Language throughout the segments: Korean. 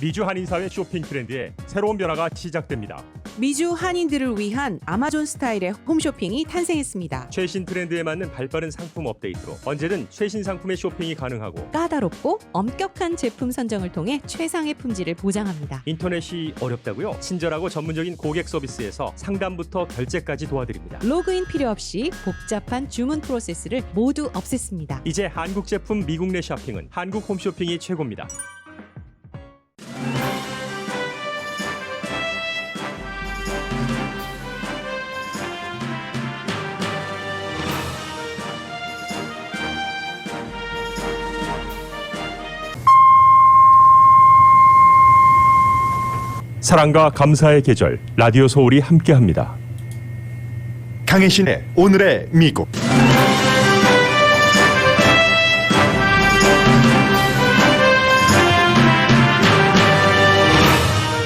미주 한인사회 쇼핑 트렌드에 새로운 변화가 시작됩니다. 미주 한인들을 위한 아마존 스타일의 홈쇼핑이 탄생했습니다. 최신 트렌드에 맞는 발빠른 상품 업데이트로 언제든 최신 상품의 쇼핑이 가능하고 까다롭고 엄격한 제품 선정을 통해 최상의 품질을 보장합니다. 인터넷이 어렵다고요? 친절하고 전문적인 고객 서비스에서 상담부터 결제까지 도와드립니다. 로그인 필요 없이 복잡한 주문 프로세스를 모두 없앴습니다. 이제 한국 제품 미국 내 쇼핑은 한국 홈쇼핑이 최고입니다. 사랑과 감사의 계절 라디오 소울이 함께합니다. 강혜신의 오늘의 미국.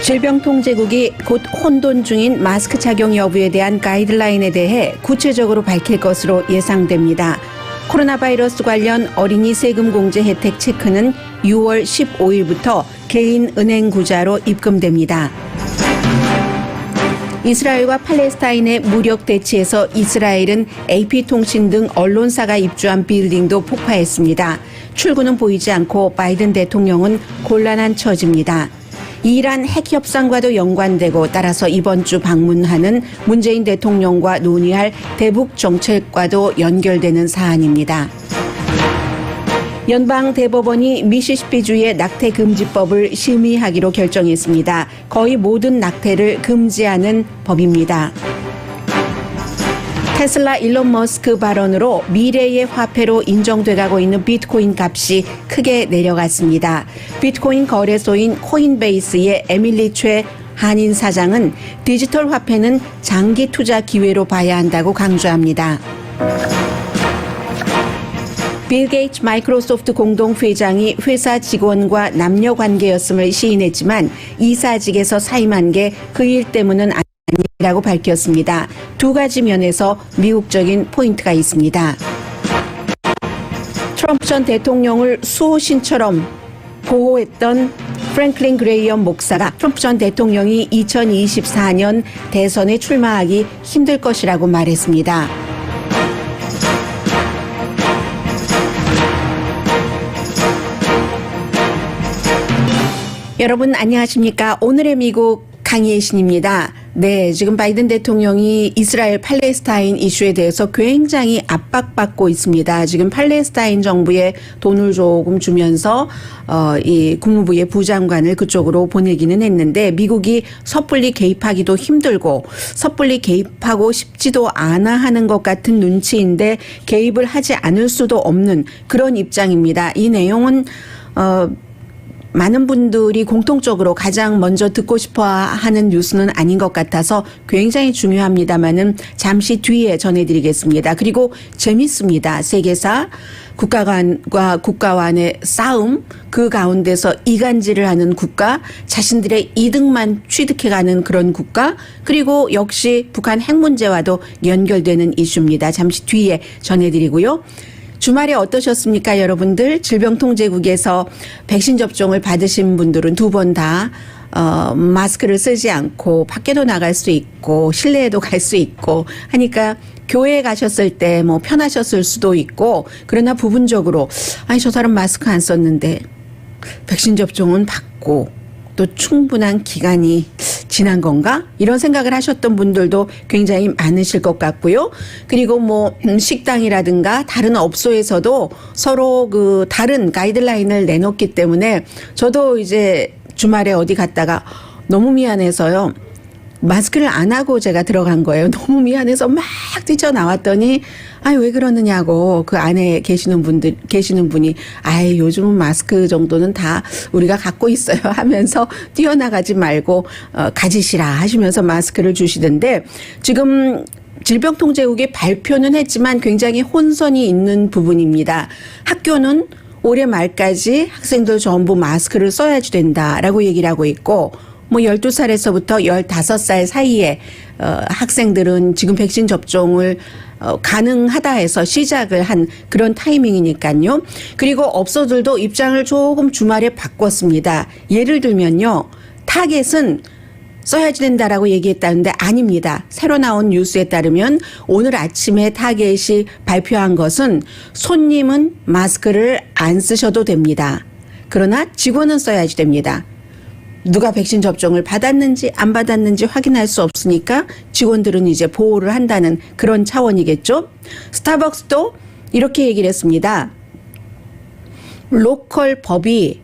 질병통제국이 곧 혼돈 중인 마스크 착용 여부에 대한 가이드라인에 대해 구체적으로 밝힐 것으로 예상됩니다. 코로나 바이러스 관련 어린이 세금 공제 혜택 체크는 6월 15일부터 개인 은행 구자로 입금됩니다. 이스라엘과 팔레스타인의 무력 대치에서 이스라엘은 AP통신 등 언론사가 입주한 빌딩도 폭파했습니다. 출구는 보이지 않고 바이든 대통령은 곤란한 처지입니다. 이란 핵 협상과도 연관되고 따라서 이번 주 방문하는 문재인 대통령과 논의할 대북 정책과도 연결되는 사안입니다. 연방 대법원이 미시시피주의 낙태 금지법을 심의하기로 결정했습니다. 거의 모든 낙태를 금지하는 법입니다. 테슬라 일론 머스크 발언으로 미래의 화폐로 인정돼가고 있는 비트코인 값이 크게 내려갔습니다. 비트코인 거래소인 코인베이스의 에밀리 최 한인 사장은 디지털 화폐는 장기 투자 기회로 봐야 한다고 강조합니다. 빌 게이츠 마이크로소프트 공동회장이 회사 직원과 남녀 관계였음을 시인했지만 이사직에서 사임한 게 그 일 때문은 아니라고 밝혔습니다. 두 가지 면에서 미국적인 포인트가 있습니다. 트럼프 전 대통령을 수호신처럼 보호했던 프랭클린 그레이엄 목사가 트럼프 전 대통령이 2024년 대선에 출마하기 힘들 것이라고 말했습니다. 여러분 안녕하십니까? 오늘의 미국 강혜신입니다. 네, 지금 바이든 대통령이 이스라엘 팔레스타인 이슈에 대해서 굉장히 압박받고 있습니다. 지금 팔레스타인 정부에 돈을 조금 주면서 이 국무부의 부장관을 그쪽으로 보내기는 했는데 미국이 섣불리 개입하기도 힘들고 섣불리 개입하고 싶지도 않아 하는 것 같은 눈치인데 개입을 하지 않을 수도 없는 그런 입장입니다. 이 내용은 많은 분들이 공통적으로 가장 먼저 듣고 싶어 하는 뉴스는 아닌 것 같아서 굉장히 중요합니다만은 잠시 뒤에 전해드리겠습니다. 그리고 재밌습니다. 세계사 국가간과 국가간의 싸움, 그 가운데서 이간질을 하는 국가, 자신들의 이득만 취득해가는 그런 국가, 그리고 역시 북한 핵 문제와도 연결되는 이슈입니다. 잠시 뒤에 전해드리고요. 주말에 어떠셨습니까, 여러분들? 질병통제국에서 백신 접종을 받으신 분들은 두 번 다 마스크를 쓰지 않고 밖에도 나갈 수 있고 실내에도 갈 수 있고 하니까 교회에 가셨을 때 뭐 편하셨을 수도 있고 그러나 부분적으로 아니 저 사람 마스크 안 썼는데 백신 접종은 받고 또 충분한 기간이 지난 건가? 이런 생각을 하셨던 분들도 굉장히 많으실 것 같고요. 그리고 뭐 식당이라든가 다른 업소에서도 서로 그 다른 가이드라인을 내놓기 때문에 저도 이제 주말에 어디 갔다가 너무 미안해서요. 마스크를 안 하고 제가 들어간 거예요. 너무 미안해서 막 뛰쳐나왔더니 아이 왜 그러느냐고 그 안에 계시는 분이 아이 요즘은 마스크 정도는 다 우리가 갖고 있어요 하면서 뛰어나가지 말고 가지시라 하시면서 마스크를 주시던데 지금 질병통제국이 발표는 했지만 굉장히 혼선이 있는 부분입니다. 학교는 올해 말까지 학생들 전부 마스크를 써야지 된다라고 얘기를 하고 있고 뭐 12살에서부터 15살 사이에 학생들은 지금 백신 접종을 가능하다 해서 시작을 한 그런 타이밍이니까요. 그리고 업소들도 입장을 조금 주말에 바꿨습니다. 예를 들면요. 타겟은 써야지 된다라고 얘기했다는데 아닙니다. 새로 나온 뉴스에 따르면 오늘 아침에 타겟이 발표한 것은 손님은 마스크를 안 쓰셔도 됩니다. 그러나 직원은 써야지 됩니다. 누가 백신 접종을 받았는지 안 받았는지 확인할 수 없으니까 직원들은 이제 보호를 한다는 그런 차원이겠죠. 스타벅스도 이렇게 얘기를 했습니다. 로컬 법이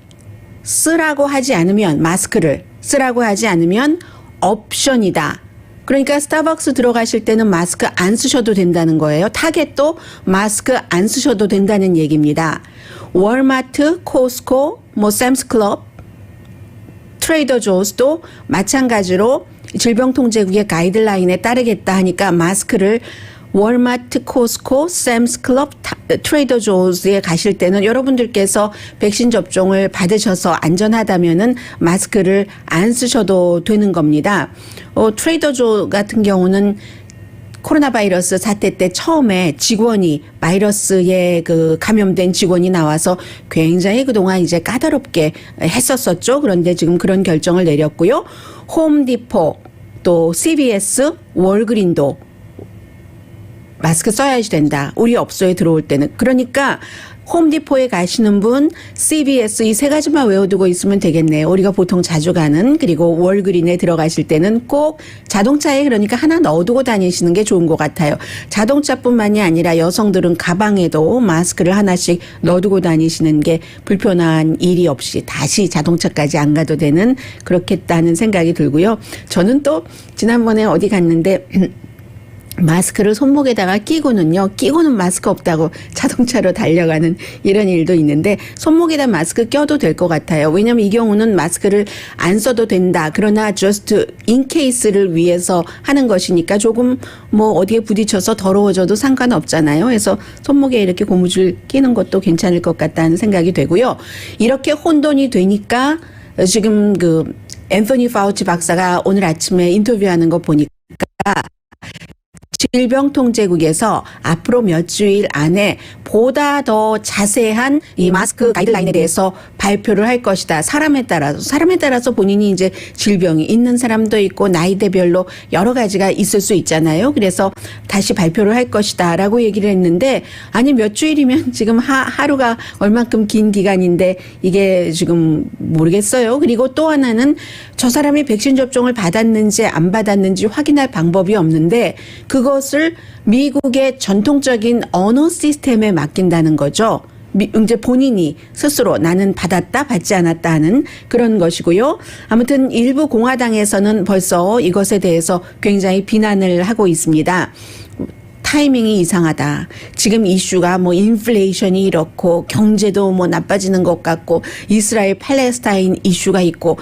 쓰라고 하지 않으면 마스크를 쓰라고 하지 않으면 옵션이다. 그러니까 스타벅스 들어가실 때는 마스크 안 쓰셔도 된다는 거예요. 타겟도 마스크 안 쓰셔도 된다는 얘기입니다. 월마트, 코스코, 샘스클럽, 트레이더 조스도 마찬가지로 질병통제국의 가이드라인에 따르겠다 하니까 마스크를 월마트, 코스코, 샘스클럽, 트레이더 조스에 가실 때는 여러분들께서 백신 접종을 받으셔서 안전하다면은 마스크를 안 쓰셔도 되는 겁니다. 트레이더 조 같은 경우는 코로나 바이러스 사태 때 처음에 직원이 바이러스에 감염된 직원이 나와서 굉장히 그동안 이제 까다롭게 했었었죠. 그런데 지금 그런 결정을 내렸고요. 홈디포 또 CVS, 월그린도 마스크 써야지 된다. 우리 업소에 들어올 때는. 그러니까 홈디포에 가시는 분, CVS 이 세 가지만 외워두고 있으면 되겠네요. 우리가 보통 자주 가는, 그리고 월그린에 들어가실 때는 꼭 자동차에 그러니까 하나 넣어두고 다니시는 게 좋은 것 같아요. 자동차뿐만이 아니라 여성들은 가방에도 마스크를 하나씩 넣어두고 다니시는 게 불편한 일이 없이 다시 자동차까지 안 가도 되는 그렇겠다는 생각이 들고요. 저는 또 지난번에 어디 갔는데 마스크를 손목에다가 끼고는 마스크 없다고 자동차로 달려가는 이런 일도 있는데 손목에다 마스크 껴도 될 것 같아요. 왜냐하면 이 경우는 마스크를 안 써도 된다. 그러나 just in case를 위해서 하는 것이니까 조금 어디에 부딪혀서 더러워져도 상관없잖아요. 그래서 손목에 이렇게 고무줄 끼는 것도 괜찮을 것 같다는 생각이 되고요. 이렇게 혼돈이 되니까 지금 앤서니 파우치 박사가 오늘 아침에 인터뷰하는 거 보니까 질병통제국에서 앞으로 몇 주일 안에 보다 더 자세한 이 마스크 가이드라인에 대해서 발표를 할 것이다. 사람에 따라서 본인이 이제 질병이 있는 사람도 있고 나이대별로 여러 가지가 있을 수 있잖아요. 그래서 다시 발표를 할 것이다라고 얘기를 했는데 아니 몇 주일이면 지금 하루가 얼만큼 긴 기간인데 이게 지금 모르겠어요. 그리고 또 하나는 저 사람이 백신 접종을 받았는지 안 받았는지 확인할 방법이 없는데 그것을 미국의 전통적인 언어 시스템에 맡긴다는 거죠. 이제 본인이 스스로 나는 받았다 받지 않았다 하는 그런 것이고요. 아무튼 일부 공화당에서는 벌써 이것에 대해서 굉장히 비난을 하고 있습니다. 타이밍이 이상하다. 지금 이슈가 인플레이션이 이렇고 경제도 나빠지는 것 같고 이스라엘 팔레스타인 이슈가 있고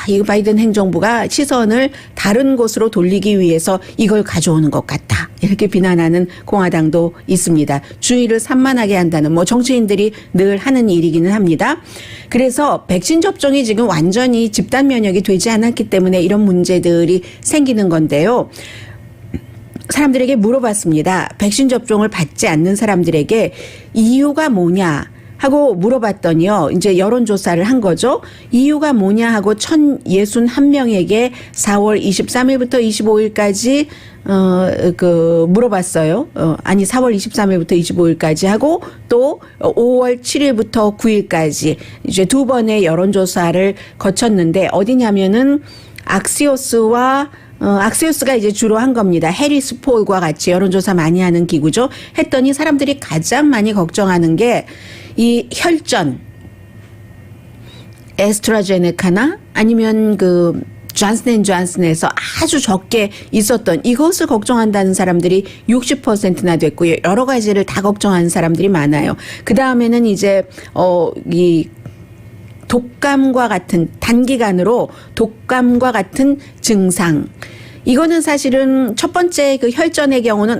이 바이든 행정부가 시선을 다른 곳으로 돌리기 위해서 이걸 가져오는 것 같다. 이렇게 비난하는 공화당도 있습니다. 주의를 산만하게 한다는 정치인들이 늘 하는 일이기는 합니다. 그래서 백신 접종이 지금 완전히 집단 면역이 되지 않았기 때문에 이런 문제들이 생기는 건데요. 사람들에게 물어봤습니다. 백신 접종을 받지 않는 사람들에게 이유가 뭐냐 하고 물어봤더니요. 이제 여론조사를 한 거죠. 이유가 뭐냐 하고 1,061명에게 4월 23일부터 25일까지 물어봤어요. 4월 23일부터 25일까지 하고 또 5월 7일부터 9일까지 이제 두 번의 여론조사를 거쳤는데 어디냐면은 악시오스가 이제 주로 한 겁니다. 해리스 폴과 같이 여론조사 많이 하는 기구죠. 했더니 사람들이 가장 많이 걱정하는 게 이 혈전, 에스트라제네카나 아니면 존슨앤존슨에서 아주 적게 있었던 이것을 걱정한다는 사람들이 60%나 됐고요. 여러 가지를 다 걱정하는 사람들이 많아요. 그 다음에는 이제 이 독감과 같은 단기간으로 독감과 같은 증상. 이거는 사실은 첫 번째 혈전의 경우는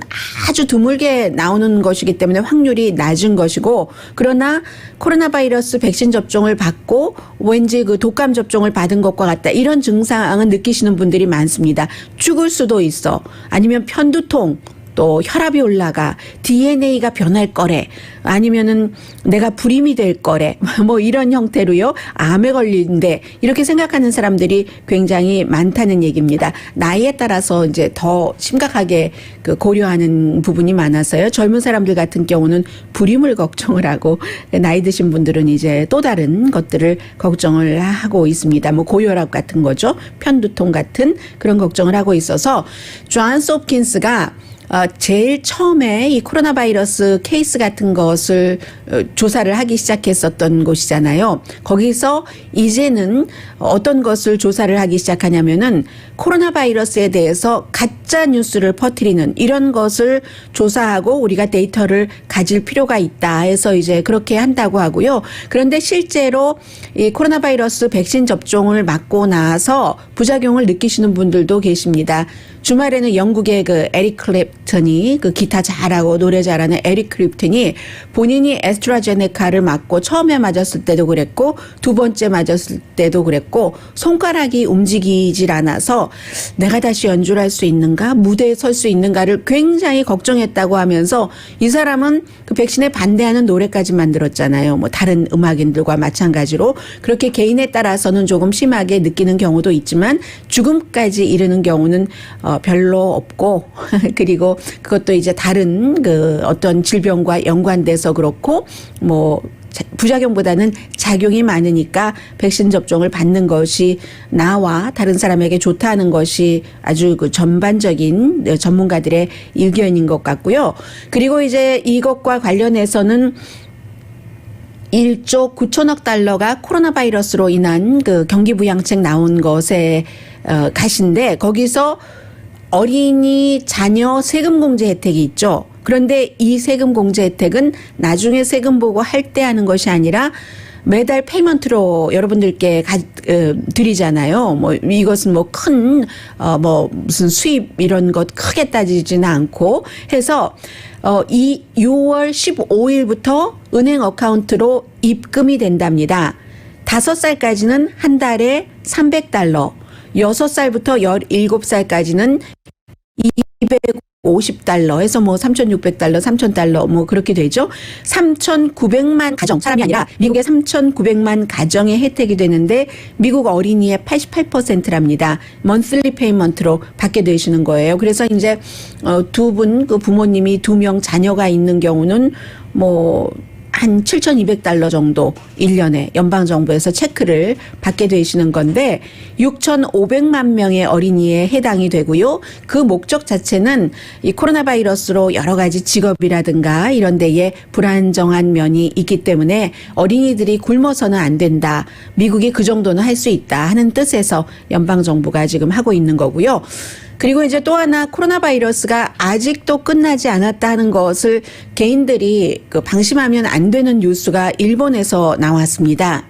아주 드물게 나오는 것이기 때문에 확률이 낮은 것이고 그러나 코로나 바이러스 백신 접종을 받고 왠지 독감 접종을 받은 것과 같다. 이런 증상은 느끼시는 분들이 많습니다. 죽을 수도 있어. 아니면 편두통 또 혈압이 올라가, DNA가 변할 거래, 아니면은 내가 불임이 될 거래, 뭐 이런 형태로요, 암에 걸린대, 이렇게 생각하는 사람들이 굉장히 많다는 얘기입니다. 나이에 따라서 이제 더 심각하게 그 고려하는 부분이 많아서요. 젊은 사람들 같은 경우는 불임을 걱정을 하고, 나이 드신 분들은 이제 또 다른 것들을 걱정을 하고 있습니다. 뭐 고혈압 같은 거죠. 편두통 같은 그런 걱정을 하고 있어서 존스 홉킨스가 제일 처음에 이 코로나 바이러스 케이스 같은 것을 조사를 하기 시작했었던 곳이잖아요. 거기서 이제는 어떤 것을 조사를 하기 시작하냐면은 코로나 바이러스에 대해서 가짜 뉴스를 퍼뜨리는 이런 것을 조사하고 우리가 데이터를 가질 필요가 있다 해서 이제 그렇게 한다고 하고요. 그런데 실제로 이 코로나 바이러스 백신 접종을 맞고 나서 부작용을 느끼시는 분들도 계십니다. 주말에는 영국의 그 에릭 클랩튼이, 그 기타 잘하고 노래 잘하는 에릭 클랩튼이 본인이 에스트라제네카를 맞고 처음에 맞았을 때도 그랬고 두 번째 맞았을 때도 그랬고 손가락이 움직이질 않아서 내가 다시 연주를 할 수 있는가, 무대에 설 수 있는가를 굉장히 걱정했다고 하면서 이 사람은 그 백신에 반대하는 노래까지 만들었잖아요. 뭐 다른 음악인들과 마찬가지로 그렇게 개인에 따라서는 조금 심하게 느끼는 경우도 있지만 죽음까지 이르는 경우는 별로 없고 그리고 그것도 이제 다른 그 어떤 질병과 연관돼서 그렇고 뭐 부작용보다는 작용이 많으니까 백신 접종을 받는 것이 나와 다른 사람에게 좋다는 것이 아주 그 전반적인 전문가들의 의견인 것 같고요. 그리고 이제 이것과 관련해서는 1조 9천억 달러가 코로나 바이러스로 인한 그 경기부양책 나온 것에 가신데 거기서 어린이 자녀 세금 공제 혜택이 있죠. 그런데 이 세금 공제 혜택은 나중에 세금 보고 할 때 하는 것이 아니라 매달 페이먼트로 여러분들께 드리잖아요. 뭐 이것은 뭐 큰 뭐 무슨 수입 이런 것 크게 따지지는 않고 해서 이 6월 15일부터 은행 어카운트로 입금이 된답니다. 5살까지는 한 달에 $300, 6살부터 17살까지는 $250 해서 뭐 $3,600, $3,000 뭐 그렇게 되죠. 3,900만 가정, 사람이 아니라 미국의 3,900만 가정의 혜택이 되는데 미국 어린이의 88%랍니다. 먼슬리 페이먼트로 받게 되시는 거예요. 그래서 이제 두 분 그 부모님이 2명 자녀가 있는 경우는 뭐 한 $7,200 정도 1년에 연방정부에서 체크를 받게 되시는 건데 6,500만 명의 어린이에 해당이 되고요. 그 목적 자체는 이 코로나 바이러스로 여러 가지 직업이라든가 이런 데에 불안정한 면이 있기 때문에 어린이들이 굶어서는 안 된다. 미국이 그 정도는 할 수 있다 하는 뜻에서 연방정부가 지금 하고 있는 거고요. 그리고 이제 또 하나 코로나 바이러스가 아직도 끝나지 않았다 하는 것을 개인들이 그 방심하면 안 되는 뉴스가 일본에서 나왔습니다.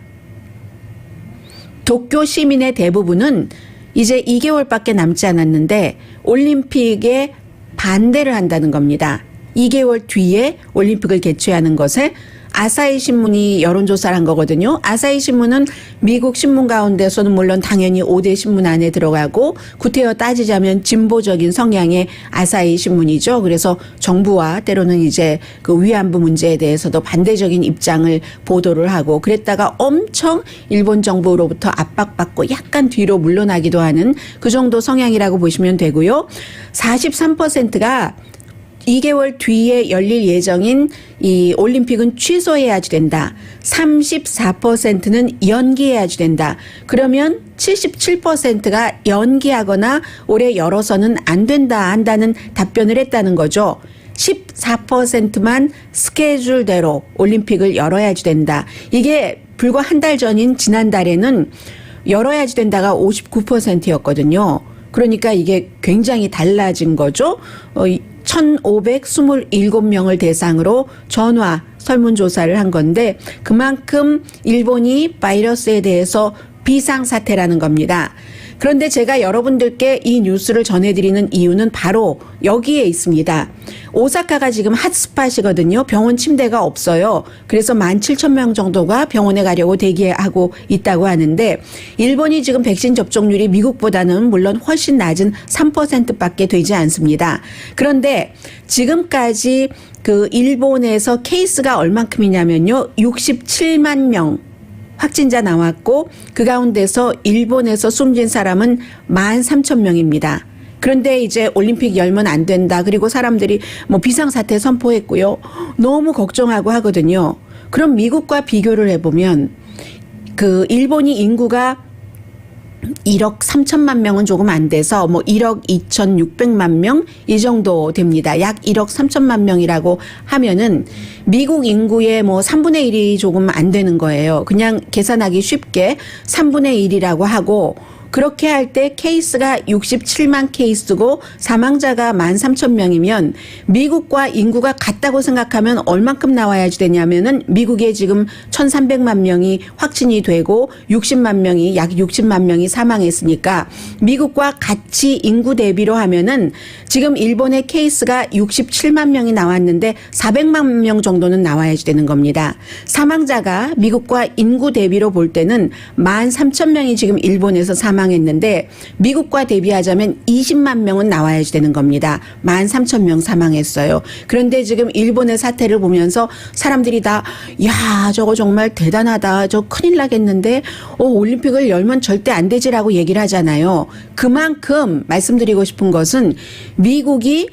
도쿄 시민의 대부분은 이제 2개월밖에 남지 않았는데 올림픽에 반대를 한다는 겁니다. 2개월 뒤에 올림픽을 개최하는 것에 아사히 신문이 여론조사를 한 거거든요. 아사히 신문은 미국 신문 가운데서는 물론 당연히 5대 신문 안에 들어가고 구태여 따지자면 진보적인 성향의 아사히 신문이죠. 그래서 정부와 때로는 이제 그 위안부 문제에 대해서도 반대적인 입장을 보도를 하고 그랬다가 엄청 일본 정부로부터 압박받고 약간 뒤로 물러나기도 하는 그 정도 성향이라고 보시면 되고요. 43%가 2개월 뒤에 열릴 예정인 이 올림픽은 취소해야지 된다. 34%는 연기해야지 된다. 그러면 77%가 연기하거나 올해 열어서는 안 된다 한다는 답변을 했다는 거죠. 14%만 스케줄대로 올림픽을 열어야지 된다. 이게 불과 한 달 전인 지난달에는 열어야지 된다가 59%였거든요. 그러니까 이게 굉장히 달라진 거죠. 1,527명을 대상으로 전화 설문조사를 한 건데 그만큼 일본이 바이러스에 대해서 비상사태라는 겁니다. 그런데 제가 여러분들께 이 뉴스를 전해드리는 이유는 바로 여기에 있습니다. 오사카가 지금 핫스팟이거든요. 병원 침대가 없어요. 그래서 17,000명 정도가 병원에 가려고 대기하고 있다고 하는데 일본이 지금 백신 접종률이 미국보다는 물론 훨씬 낮은 3%밖에 되지 않습니다. 그런데 지금까지 그 일본에서 케이스가 얼만큼이냐면요. 67만 명 확진자 나왔고 그 가운데서 일본에서 숨진 사람은 13,000명입니다. 그런데 이제 올림픽 열면 안 된다. 그리고 사람들이 뭐 비상사태 선포했고요. 너무 걱정하고 하거든요. 그럼 미국과 비교를 해보면 그 일본이 인구가 1억 3천만 명은 조금 안 돼서 뭐 1억 2,600만 명 이 정도 됩니다. 약 1억 3천만 명이라고 하면은 미국 인구의 뭐 3분의 1이 조금 안 되는 거예요. 그냥 계산하기 쉽게 3분의 1이라고 하고 그렇게 할 때 케이스가 67만 케이스고 사망자가 13,000명이면 미국과 인구가 같다고 생각하면 얼만큼 나와야지 되냐면은 미국에 지금 1,300만 명이 확진이 되고 60만 명이 약 60만 명이 사망했으니까 미국과 같이 인구 대비로 하면은 지금 일본의 케이스가 67만 명이 나왔는데 400만 명 정도는 나와야지 되는 겁니다. 사망자가 미국과 인구 대비로 볼 때는 13,000명이 지금 일본에서 사망했는데 미국과 대비하자면 20만 명은 나와야지 되는 겁니다. 13,000명 사망했어요. 그런데 지금 일본의 사태를 보면서 사람들이 다 야, 저거 정말 대단하다. 저 큰일 나겠는데 올림픽을 열면 절대 안 되지라고 얘기를 하잖아요. 그만큼 말씀드리고 싶은 것은 미국이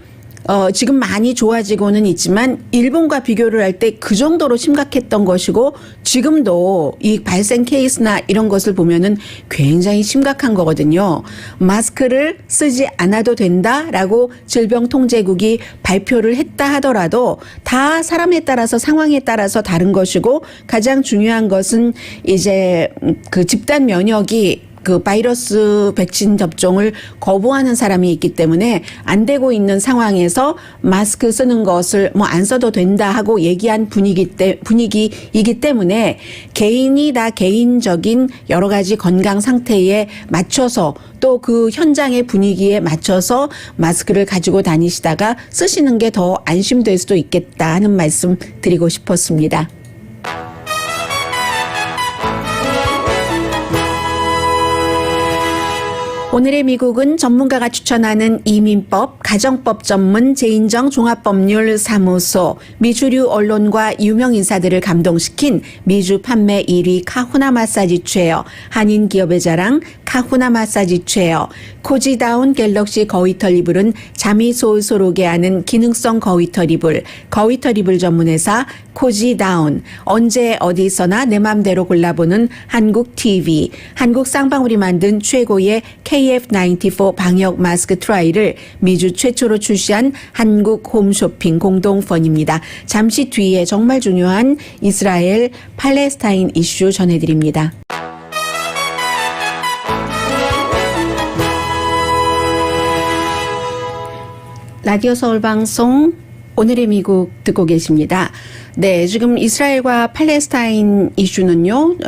지금 많이 좋아지고는 있지만 일본과 비교를 할 때 그 정도로 심각했던 것이고 지금도 이 발생 케이스나 이런 것을 보면은 굉장히 심각한 거거든요. 마스크를 쓰지 않아도 된다라고 질병통제국이 발표를 했다 하더라도 다 사람에 따라서 상황에 따라서 다른 것이고 가장 중요한 것은 이제 그 집단 면역이 그 바이러스 백신 접종을 거부하는 사람이 있기 때문에 안 되고 있는 상황에서 마스크 쓰는 것을 뭐 안 써도 된다 하고 얘기한 분위기이기 때문에 개인이 다 개인적인 여러 가지 건강 상태에 맞춰서 또 그 현장의 분위기에 맞춰서 마스크를 가지고 다니시다가 쓰시는 게 더 안심될 수도 있겠다 하는 말씀 드리고 싶었습니다. 오늘의 미국은 전문가가 추천하는 이민법, 가정법 전문 재인정 종합법률사무소, 미주류 언론과 유명 인사들을 감동시킨 미주 판매 1위 카후나 마사지 체어, 한인 기업의 자랑 카후나 마사지 체어, 코지다운 갤럭시 거위털 이불은 잠이 솔솔 오게 하는 기능성 거위털 이불, 거위털 이불 전문회사 코지다운, 언제 어디서나 내 맘대로 골라보는 한국 TV, 한국 쌍방울이 만든 최고의 KF94 방역 마스크 트라이를 미주 최초로 출시한 한국 홈쇼핑 공동펀입니다. 잠시 뒤에 정말 중요한 이스라엘 팔레스타인 이슈 전해드립니다. 라디오 서울 방송 오늘의 미국 듣고 계십니다. 네, 지금 이스라엘과 팔레스타인 이슈는요,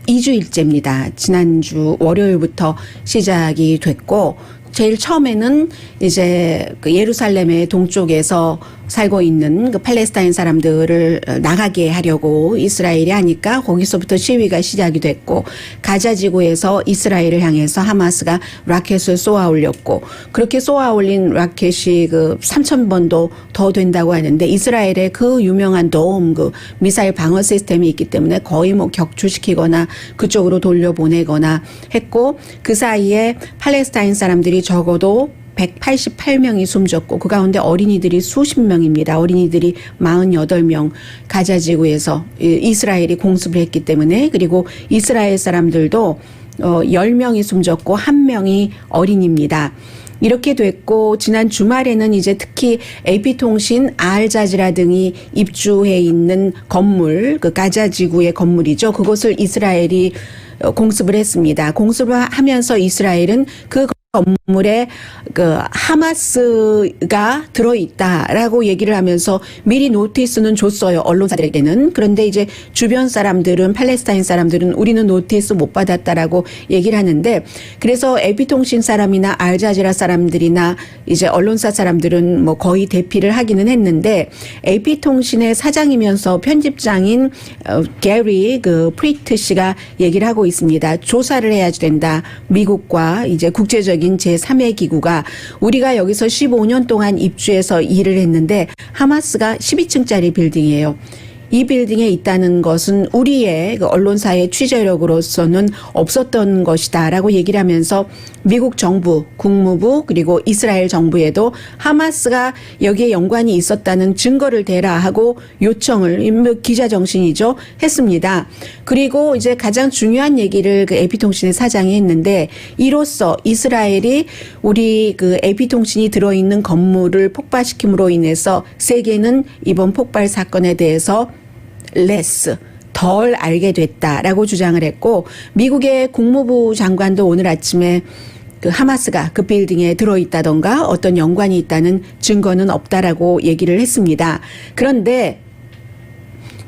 2주일째입니다. 지난주 월요일부터 시작이 됐고, 제일 처음에는 이제 그 예루살렘의 동쪽에서 살고 있는 그 팔레스타인 사람들을 나가게 하려고 이스라엘이 하니까 거기서부터 시위가 시작이 됐고 가자 지구에서 이스라엘을 향해서 하마스가 라켓을 쏘아 올렸고 그렇게 쏘아 올린 라켓이 그 3,000번도 더 된다고 하는데 이스라엘의 그 유명한 돔 그 미사일 방어 시스템이 있기 때문에 거의 뭐 격추시키거나 그쪽으로 돌려보내거나 했고 그 사이에 팔레스타인 사람들이 적어도 188명이 숨졌고 그 가운데 어린이들이 수십 명입니다. 어린이들이 48명 가자 지구에서 이스라엘이 공습을 했기 때문에 그리고 이스라엘 사람들도 10명이 숨졌고 1명이 어린이입니다. 이렇게 됐고 지난 주말에는 이제 특히 AP통신, 알자지라 등이 입주해 있는 건물, 그 가자 지구의 건물이죠. 그곳을 이스라엘이 공습을 했습니다. 공습을 하면서 이스라엘은 그 건물에 그 하마스가 들어있다라고 얘기를 하면서 미리 노티스는 줬어요. 언론사들에게는. 그런데 이제 주변 사람들은 팔레스타인 사람들은 우리는 노티스 못 받았다라고 얘기를 하는데 그래서 AP통신 사람이나 알자지라 사람들이나 이제 언론사 사람들은 뭐 거의 대피를 하기는 했는데 AP통신의 사장이면서 편집장인 게리 그 프리트 씨가 얘기를 하고 있습니다. 조사를 해야 된다. 미국과 이제 국제적인 제3의 기구가 우리가 여기서 15년 동안 입주해서 일을 했는데 하마스가 12층짜리 빌딩이에요. 이 빌딩에 있다는 것은 우리의 그 언론사의 취재력으로서는 없었던 것이다라고 얘기를 하면서 미국 정부, 국무부 그리고 이스라엘 정부에도 하마스가 여기에 연관이 있었다는 증거를 대라 하고 요청을 기자 정신이죠 했습니다. 그리고 이제 가장 중요한 얘기를 그 AP통신의 사장이 했는데 이로써 이스라엘이 우리 그 AP통신이 들어있는 건물을 폭발시킴으로 인해서 세계는 이번 폭발 사건에 대해서 덜 알게 됐다라고 주장을 했고 미국의 국무부 장관도 오늘 아침에 그 하마스가 그 빌딩에 들어있다던가 어떤 연관이 있다는 증거는 없다라고 얘기를 했습니다. 그런데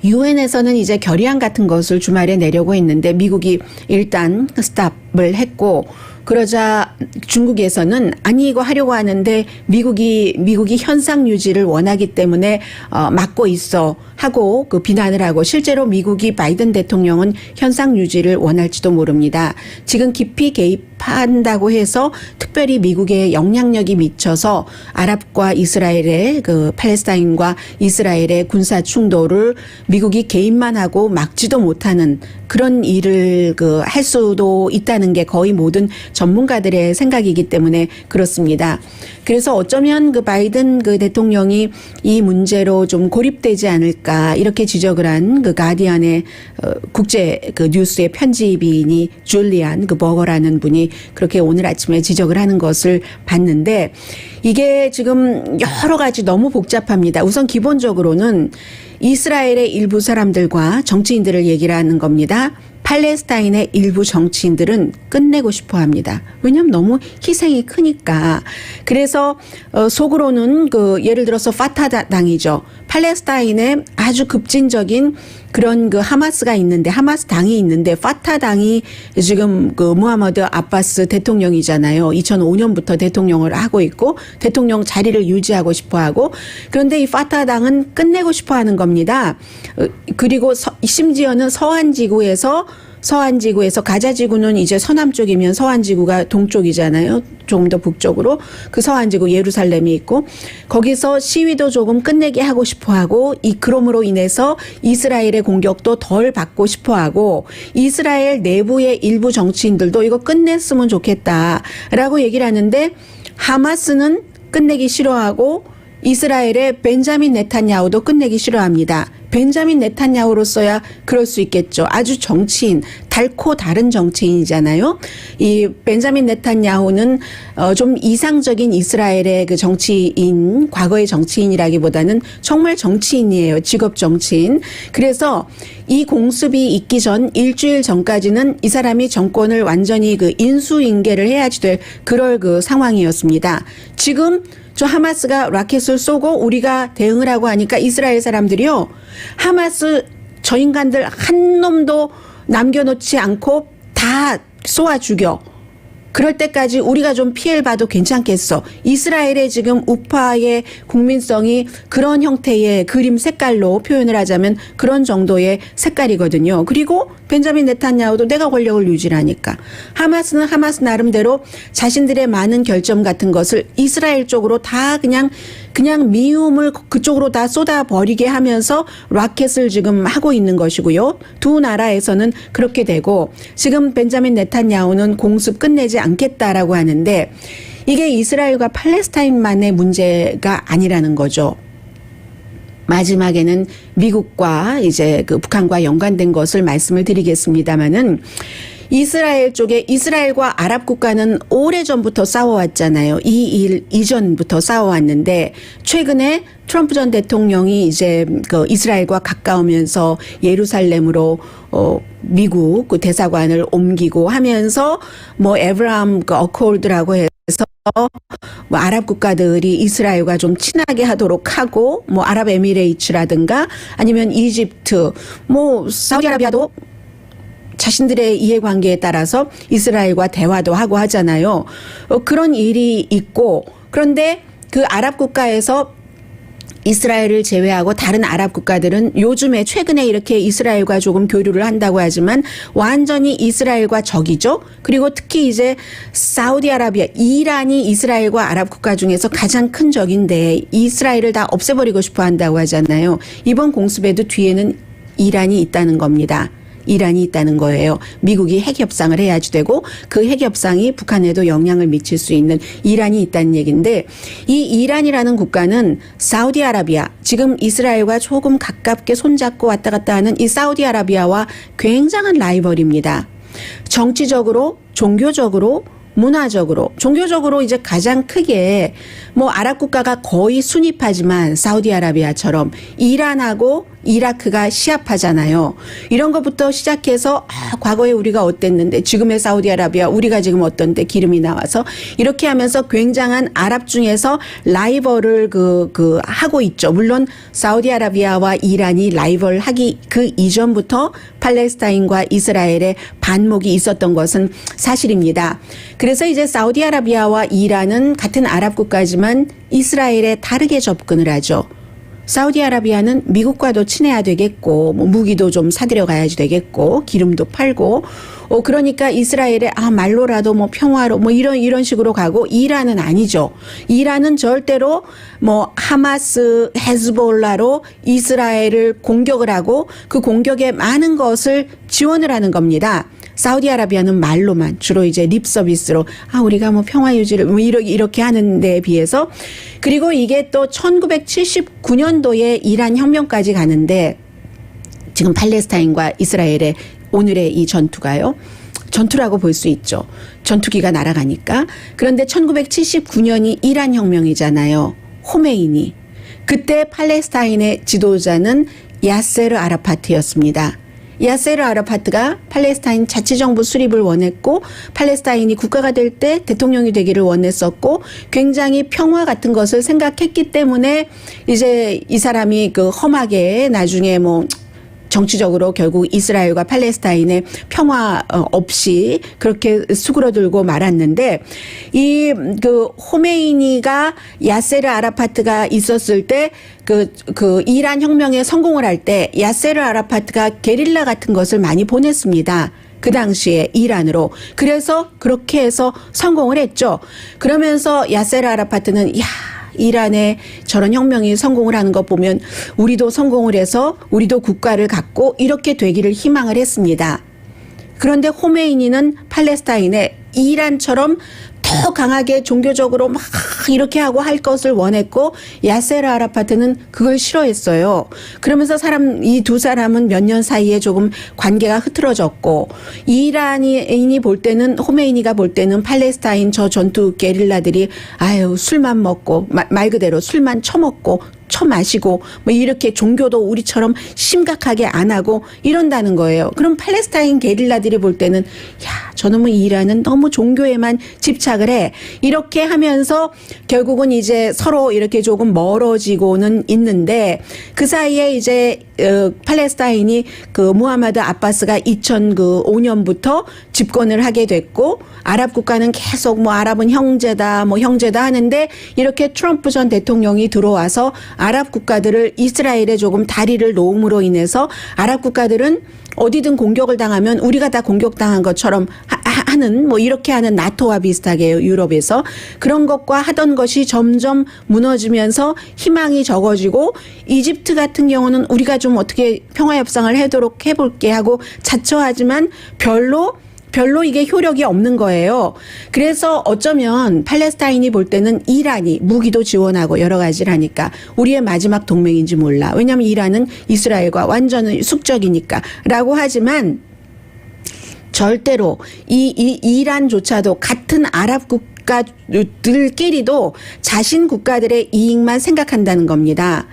유엔에서는 이제 결의안 같은 것을 주말에 내려고 했는데 미국이 일단 스탑을 했고 그러자 중국에서는 아니 이거 하려고 하는데 미국이 현상 유지를 원하기 때문에 막고 있어 하고 그 비난을 하고 실제로 미국이 바이든 대통령은 현상 유지를 원할지도 모릅니다. 지금 깊이 개입한다고 해서 특별히 미국의 영향력이 미쳐서 아랍과 이스라엘의 그 팔레스타인과 이스라엘의 군사 충돌을 미국이 개입만 하고 막지도 못하는 그런 일을 그 할 수도 있다는 게 거의 모든 전문가들의 생각이기 때문에 그렇습니다. 그래서 어쩌면 그 바이든 그 대통령이 이 문제로 좀 고립되지 않을까 이렇게 지적을 한 그 가디언의 국제 그 뉴스의 편집인이 줄리안 그 버거라는 분이 그렇게 오늘 아침에 지적을 하는 것을 봤는데 이게 지금 여러 가지 너무 복잡합니다. 우선 기본적으로는 이스라엘의 일부 사람들과 정치인들을 얘기를 하는 겁니다. 팔레스타인의 일부 정치인들은 끝내고 싶어 합니다. 왜냐하면 너무 희생이 크니까. 그래서 속으로는 그 예를 들어서 파타당이죠. 팔레스타인의 아주 급진적인 그런 그 하마스가 있는데 하마스 당이 있는데 파타당이 지금 그 무하마드 아바스 대통령이잖아요. 2005년부터 대통령을 하고 있고 대통령 자리를 유지하고 싶어 하고 그런데 이 파타당은 끝내고 싶어 하는 겁니다. 그리고 심지어는 서한지구에서 가자지구는 이제 서남쪽이면 서한지구가 동쪽이잖아요. 조금 더 북쪽으로 그 서한지구 예루살렘이 있고 거기서 시위도 조금 끝내게 하고 싶어하고 그럼으로 인해서 이스라엘의 공격도 덜 받고 싶어하고 이스라엘 내부의 일부 정치인들도 이거 끝냈으면 좋겠다라고 얘기를 하는데 하마스는 끝내기 싫어하고 이스라엘의 벤자민 네탄야후도 끝내기 싫어합니다. 벤자민 네탄야후로서야 그럴 수 있겠죠. 아주 정치인, 달코 다른 정치인이잖아요. 이 벤자민 네탄야후는 좀 이상적인 이스라엘의 그 정치인, 과거의 정치인이라기보다는 정말 정치인이에요. 직업 정치인. 그래서 이 공습이 있기 전 일주일 전까지는 이 사람이 정권을 완전히 그 인수인계를 해야지 될 그럴 그 상황이었습니다. 지금 저 하마스가 라켓을 쏘고 우리가 대응을 하고 하니까 이스라엘 사람들이요. 하마스 저 인간들 한 놈도 남겨놓지 않고 다 쏘아 죽여. 그럴 때까지 우리가 좀 피해를 봐도 괜찮겠어. 이스라엘의 지금 우파의 국민성이 그런 형태의 그림 색깔로 표현을 하자면 그런 정도의 색깔이거든요. 그리고 벤자민 네탄야후도 내가 권력을 유지하니까. 하마스는 하마스 나름대로 자신들의 많은 결점 같은 것을 이스라엘 쪽으로 다 그냥 미움을 그쪽으로 다 쏟아버리게 하면서 라켓을 지금 하고 있는 것이고요. 두 나라에서는 그렇게 되고 지금 벤자민 네탄야후는 공습 끝내지 않겠다라고 하는데 이게 이스라엘과 팔레스타인만의 문제가 아니라는 거죠. 마지막에는 미국과 이제 그 북한과 연관된 것을 말씀을 드리겠습니다마는 이스라엘 쪽에 이스라엘과 아랍 국가는 오래전부터 싸워왔잖아요. 이 일 이전부터 싸워왔는데 최근에 트럼프 전 대통령이 이제 그 이스라엘과 가까우면서 예루살렘으로 미국 그 대사관을 옮기고 하면서 뭐 에브라함 그 어코드라고 해서 뭐 아랍 국가들이 이스라엘과 좀 친하게 하도록 하고 뭐 아랍에미레이츠라든가 아니면 이집트 뭐 사우디아라비아도 자신들의 이해관계에 따라서 이스라엘과 대화도 하고 하잖아요. 그런 일이 있고 그런데 그 아랍 국가에서 이스라엘을 제외하고 다른 아랍 국가들은 요즘에 최근에 이렇게 이스라엘과 조금 교류를 한다고 하지만 완전히 이스라엘과 적이죠. 그리고 특히 이제 사우디아라비아, 이란이 이스라엘과 아랍 국가 중에서 가장 큰 적인데 이스라엘을 다 없애버리고 싶어 한다고 하잖아요. 이번 공습에도 뒤에는 이란이 있다는 겁니다. 이란이 있다는 거예요. 미국이 핵 협상을 해야지 되고 그 핵 협상이 북한에도 영향을 미칠 수 있는 이란이 있다는 얘기인데 이 이란이라는 국가는 사우디아라비아, 지금 이스라엘과 조금 가깝게 손잡고 왔다 갔다 하는 이 사우디아라비아와 굉장한 라이벌입니다. 정치적으로, 종교적으로, 문화적으로, 종교적으로 이제 가장 크게 뭐 아랍 국가가 거의 순위파지만 사우디아라비아처럼 이란하고 이라크가 시아파잖아요. 이런 것부터 시작해서 과거에 우리가 어땠는데 지금의 사우디아라비아 우리가 지금 어떤데 기름이 나와서 이렇게 하면서 굉장한 아랍 중에서 라이벌을 하고 있죠. 물론 사우디아라비아와 이란이 라이벌 하기 그 이전부터 팔레스타인과 이스라엘의 반목이 있었던 것은 사실입니다. 그래서 이제 사우디아라비아와 이란은 같은 아랍 국가지만 이스라엘에 다르게 접근을 하죠. 사우디아라비아는 미국과도 친해야 되겠고 뭐 무기도 좀 사들여 가야지 되겠고 기름도 팔고 그러니까 이스라엘에 말로라도 뭐 평화로 뭐 이런 식으로 가고 이란은 아니죠. 이란은 절대로 뭐 하마스, 헤즈볼라로 이스라엘을 공격을 하고 그 공격에 많은 것을 지원을 하는 겁니다. 사우디아라비아는 말로만 주로 이제 립 서비스로 우리가 뭐 평화 유지를 뭐 이렇게 하는 데에 비해서 그리고 이게 또 1979년도에 이란 혁명까지 가는데 지금 팔레스타인과 이스라엘의 오늘의 이 전투가요. 전투라고 볼 수 있죠. 전투기가 날아가니까. 그런데 1979년이 이란 혁명이잖아요. 호메이니. 그때 팔레스타인의 지도자는 야세르 아라파트였습니다. 야세르 아라파트가 팔레스타인 자치정부 수립을 원했고 팔레스타인이 국가가 될 때 대통령이 되기를 원했었고 굉장히 평화 같은 것을 생각했기 때문에 이제 이 사람이 험하게 나중에 뭐 정치적으로 결국 이스라엘과 팔레스타인의 평화 없이 그렇게 수그러들고 말았는데 이 호메이니가 야세르 아라파트가 있었을 때 이란 혁명에 성공을 할 때 야세르 아라파트가 게릴라 같은 것을 많이 보냈습니다. 그 당시에 이란으로. 그래서 그렇게 해서 성공을 했죠. 그러면서 야세르 아라파트는 이란에 저런 혁명이 성공을 하는 것 보면 우리도 성공을 해서 우리도 국가를 갖고 이렇게 되기를 희망을 했습니다. 그런데 호메이니는 팔레스타인에 이란처럼 더 강하게 종교적으로 막 이렇게 하고 할 것을 원했고 야세르 아라파트는 그걸 싫어했어요. 그러면서 이 두 사람은 몇 년 사이에 조금 관계가 흐트러졌고 이란인이 볼 때는 호메이니가 볼 때는 팔레스타인 저 전투 게릴라들이 술만 먹고 말 그대로 술만 처먹고 처마시고 뭐 이렇게 종교도 우리처럼 심각하게 안 하고 이런다는 거예요. 그럼 팔레스타인 게릴라들이 볼 때는 저놈의 이란은 너무 종교에만 집착을 해. 이렇게 하면서 결국은 이제 서로 이렇게 조금 멀어지고는 있는데 그 사이에 이제 팔레스타인이 무하마드 아바스가 2005년부터 집권을 하게 됐고 아랍 국가는 계속 뭐 아랍은 형제다 하는데 이렇게 트럼프 전 대통령이 들어와서 아랍 국가들을 이스라엘에 조금 다리를 놓음으로 인해서 아랍 국가들은 어디든 공격을 당하면 우리가 다 공격당한 것처럼 하는 뭐 이렇게 하는 나토와 비슷하게 유럽에서 그런 것과 하던 것이 점점 무너지면서 희망이 적어지고 이집트 같은 경우는 우리가 좀 어떻게 평화협상을 하도록 해볼게 하고 자처하지만 별로 이게 효력이 없는 거예요. 그래서 어쩌면 팔레스타인이 볼 때는 이란이 무기도 지원하고 여러 가지를 하니까 우리의 마지막 동맹인지 몰라. 왜냐하면 이란은 이스라엘과 완전히 숙적이니까 라고 하지만 절대로 이란조차도 같은 아랍 국가들끼리도 자신 국가들의 이익만 생각한다는 겁니다.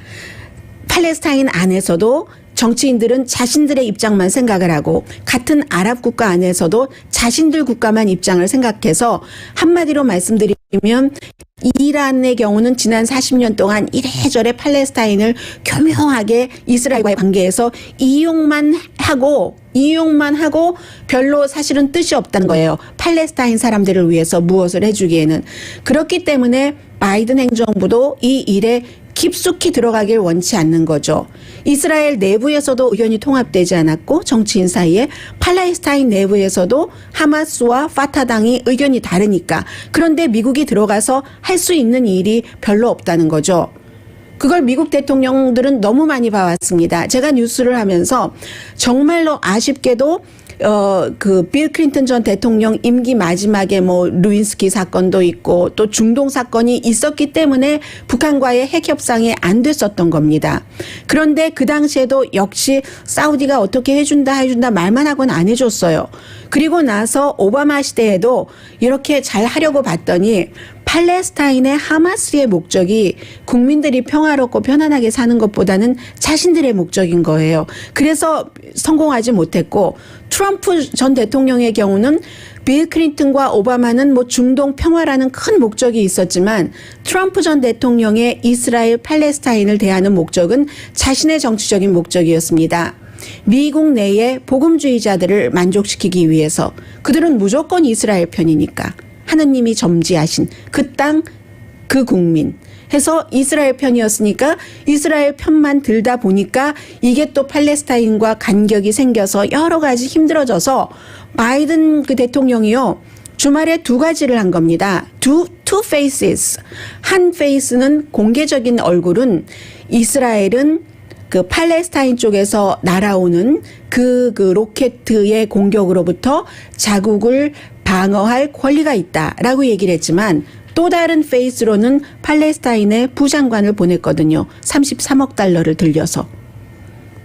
팔레스타인 안에서도 정치인들은 자신들의 입장만 생각을 하고 같은 아랍 국가 안에서도 자신들 국가만 입장을 생각해서 한마디로 말씀드리면 이란의 경우는 지난 40년 동안 이래저래 팔레스타인을 교묘하게 이스라엘과의 관계에서 이용만 하고 별로 사실은 뜻이 없다는 거예요. 팔레스타인 사람들을 위해서 무엇을 해주기에는. 그렇기 때문에 바이든 행정부도 이 일에 깊숙이 들어가길 원치 않는 거죠. 이스라엘 내부에서도 의견이 통합되지 않았고 정치인 사이에 팔레스타인 내부에서도 하마스와 파타당이 의견이 다르니까. 그런데 미국이 들어가서 할 수 있는 일이 별로 없다는 거죠. 그걸 미국 대통령들은 너무 많이 봐왔습니다. 제가 뉴스를 하면서 정말로 아쉽게도 그 빌 클린턴 전 대통령 임기 마지막에 뭐 루인스키 사건도 있고 또 중동 사건이 있었기 때문에 북한과의 핵 협상이 안 됐었던 겁니다. 그런데 그 당시에도 역시 사우디가 어떻게 해준다 말만 하고는 안 해줬어요. 그리고 나서 오바마 시대에도 이렇게 잘 하려고 봤더니 팔레스타인의 하마스의 목적이 국민들이 평화롭고 편안하게 사는 것보다는 자신들의 목적인 거예요. 그래서 성공하지 못했고 트럼프 전 대통령의 경우는 빌 클린턴과 오바마는 뭐 중동 평화라는 큰 목적이 있었지만 트럼프 전 대통령의 이스라엘 팔레스타인을 대하는 목적은 자신의 정치적인 목적이었습니다. 미국 내의 복음주의자들을 만족시키기 위해서 그들은 무조건 이스라엘 편이니까 하느님이 점지하신 그 땅, 그 국민 해서 이스라엘 편이었으니까 이스라엘 편만 들다 보니까 이게 또 팔레스타인과 간격이 생겨서 여러 가지 힘들어져서 바이든 그 대통령이요. 주말에 두 가지를 한 겁니다. two faces. 한 페이스는 공개적인 얼굴은 이스라엘은 그 팔레스타인 쪽에서 날아오는 그 로켓의 공격으로부터 자국을 방어할 권리가 있다라고 얘기를 했지만 또 다른 페이스로는 팔레스타인에 부장관을 보냈거든요. 33억 달러를 들여서.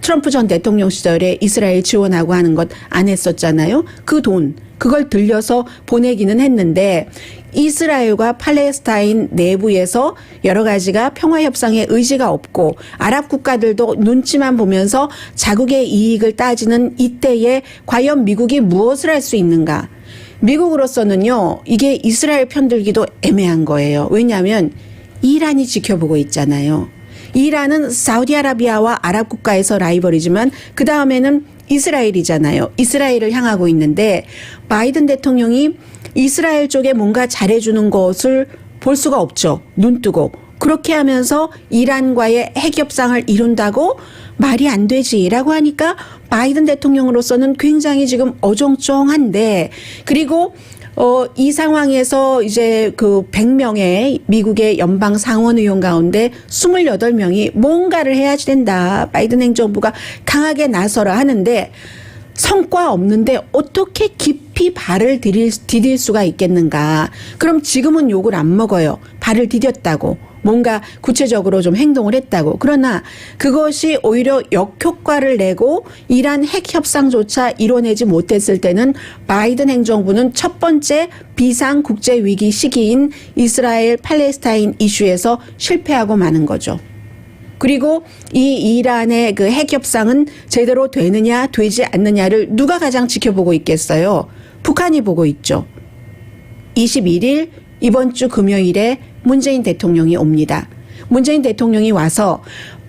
트럼프 전 대통령 시절에 이스라엘 지원하고 하는 것 안 했었잖아요. 그 돈, 그걸 들여서 보내기는 했는데 이스라엘과 팔레스타인 내부에서 여러 가지가 평화협상에 의지가 없고 아랍 국가들도 눈치만 보면서 자국의 이익을 따지는 이때에 과연 미국이 무엇을 할 수 있는가. 미국으로서는요. 이게 이스라엘 편들기도 애매한 거예요. 왜냐하면 이란이 지켜보고 있잖아요. 이란은 사우디아라비아와 아랍 국가에서 라이벌이지만 그 다음에는 이스라엘이잖아요. 이스라엘을 향하고 있는데 바이든 대통령이 이스라엘 쪽에 뭔가 잘해주는 것을 볼 수가 없죠. 눈 뜨고. 그렇게 하면서 이란과의 핵협상을 이룬다고 말이 안 되지라고 하니까 바이든 대통령으로서는 굉장히 지금 어정쩡한데 그리고 이 상황에서 이제 그 100명의 미국의 연방 상원 의원 가운데 28명이 뭔가를 해야 된다. 바이든 행정부가 강하게 나서라 하는데 성과 없는데 어떻게 깊이 발을 디딜 수가 있겠는가. 그럼 지금은 욕을 안 먹어요. 발을 디뎠다고. 뭔가 구체적으로 좀 행동을 했다고. 그러나 그것이 오히려 역효과를 내고 이란 핵 협상조차 이뤄내지 못했을 때는 바이든 행정부는 첫 번째 비상 국제 위기 시기인 이스라엘 팔레스타인 이슈에서 실패하고 마는 거죠. 그리고 이 이란의 그 핵 협상은 제대로 되느냐 되지 않느냐를 누가 가장 지켜보고 있겠어요? 북한이 보고 있죠. 21일 이번 주 금요일에 문재인 대통령이 옵니다. 문재인 대통령이 와서